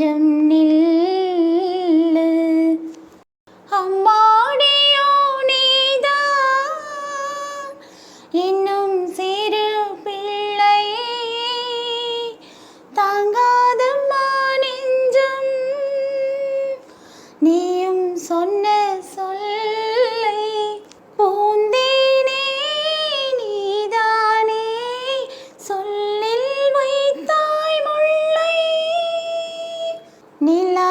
கொஞ்சம் நில்லு. அம்மாடியோ நீதான் இன்னும் சிறு பிள்ளை, தாங்காதம்மா நெஞ்சம் நீயும் சொன்ன சொல்லை. பூந்தேனே நீதானே சொல்லில் வைத்தாய் முல்லை, நிலா